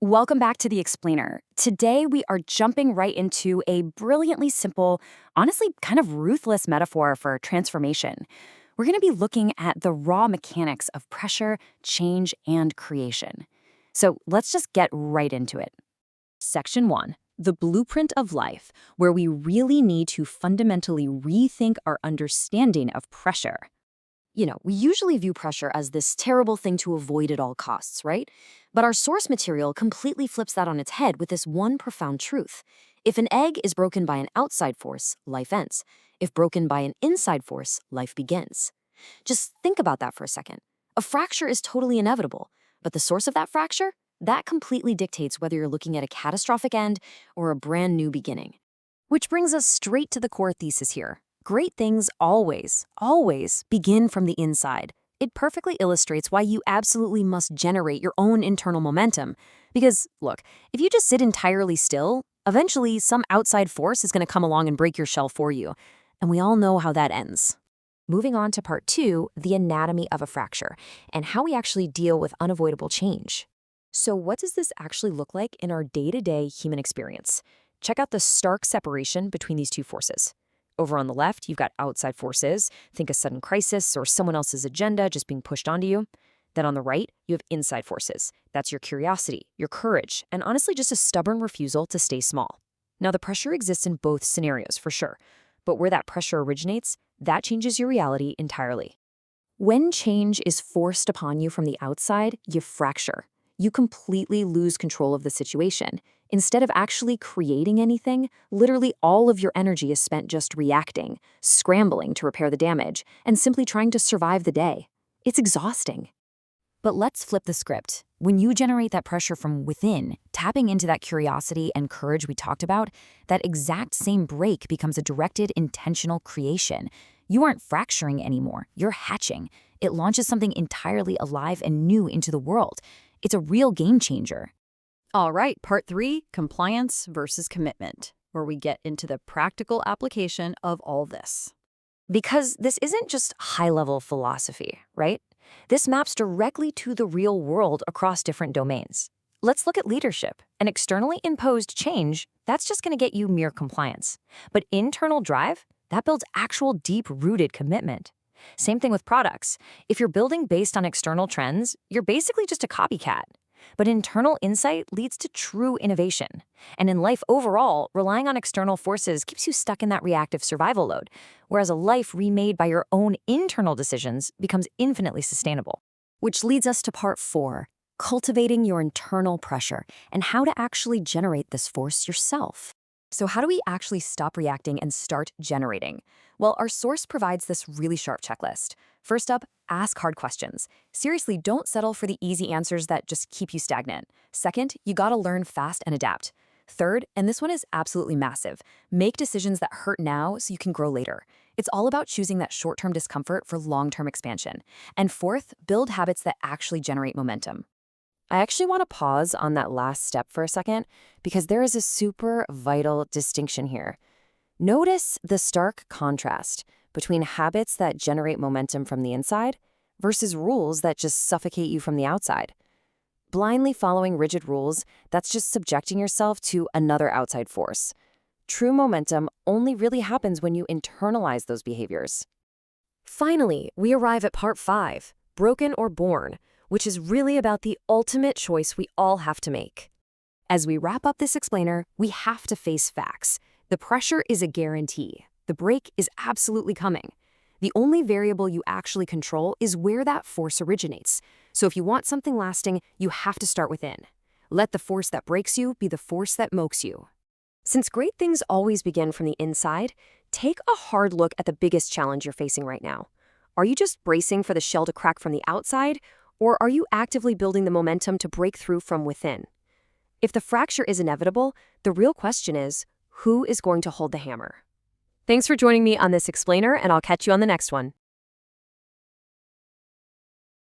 Welcome back to The Explainer. Today, we are jumping right into a brilliantly simple, honestly, kind of ruthless metaphor for transformation. We're going to be looking at the raw mechanics of pressure, change, and creation. So let's just get right into it. Section 1, the blueprint of life, where we really need to fundamentally rethink our understanding of pressure. We usually view pressure as this terrible thing to avoid at all costs, right? But our source material completely flips that on its head with this one profound truth. If an egg is broken by an outside force, life ends. If broken by an inside force, life begins. Just think about that for a second. A fracture is totally inevitable, but the source of that fracture? That completely dictates whether you're looking at a catastrophic end or a brand new beginning. Which brings us straight to the core thesis here. Great things always begin from the inside. It perfectly illustrates why you absolutely must generate your own internal momentum. Because, look, if you just sit entirely still, eventually some outside force is going to come along and break your shell for you. And we all know how that ends. Moving on to part 2, the anatomy of a fracture, and how we actually deal with unavoidable change. So what does this actually look like in our day-to-day human experience? Check out the stark separation between these two forces. Over on the left, you've got outside forces. Think a sudden crisis or someone else's agenda just being pushed onto you. Then on the right, you have inside forces. That's your curiosity, your courage, and honestly just a stubborn refusal to stay small. Now, the pressure exists in both scenarios, for sure. But where that pressure originates, that changes your reality entirely. When change is forced upon you from the outside, you fracture. You completely lose control of the situation. Instead of actually creating anything, literally all of your energy is spent just reacting, scrambling to repair the damage, and simply trying to survive the day. It's exhausting. But let's flip the script. When you generate that pressure from within, tapping into that curiosity and courage we talked about, that exact same break becomes a directed, intentional creation. You aren't fracturing anymore, you're hatching. It launches something entirely alive and new into the world. It's a real game changer. All right, part 3, compliance versus commitment, where we get into the practical application of all this. Because this isn't just high-level philosophy, right? This maps directly to the real world across different domains. Let's look at leadership. An externally imposed change, that's just going to get you mere compliance. But internal drive, that builds actual deep-rooted commitment. Same thing with products. If you're building based on external trends, you're basically just a copycat. But internal insight leads to true innovation. And in life overall, relying on external forces keeps you stuck in that reactive survival load, whereas a life remade by your own internal decisions becomes infinitely sustainable. Which leads us to part 4, cultivating your internal pressure and how to actually generate this force yourself. So how do we actually stop reacting and start generating? Well, our source provides this really sharp checklist. First up, ask hard questions. Seriously, don't settle for the easy answers that just keep you stagnant. Second, you gotta learn fast and adapt. Third, and this one is absolutely massive, make decisions that hurt now so you can grow later. It's all about choosing that short-term discomfort for long-term expansion. And fourth, build habits that actually generate momentum. I actually want to pause on that last step for a second because there is a super vital distinction here. Notice the stark contrast between habits that generate momentum from the inside versus rules that just suffocate you from the outside. Blindly following rigid rules, that's just subjecting yourself to another outside force. True momentum only really happens when you internalize those behaviors. Finally, we arrive at part 5, broken or born, which is really about the ultimate choice we all have to make. As we wrap up this explainer, we have to face facts. The pressure is a guarantee. The break is absolutely coming. The only variable you actually control is where that force originates. So if you want something lasting, you have to start within. Let the force that breaks you be the force that mokes you. Since great things always begin from the inside, take a hard look at the biggest challenge you're facing right now. Are you just bracing for the shell to crack from the outside? Or are you actively building the momentum to break through from within? If the fracture is inevitable, the real question is, who is going to hold the hammer? Thanks for joining me on this explainer, and I'll catch you on the next one.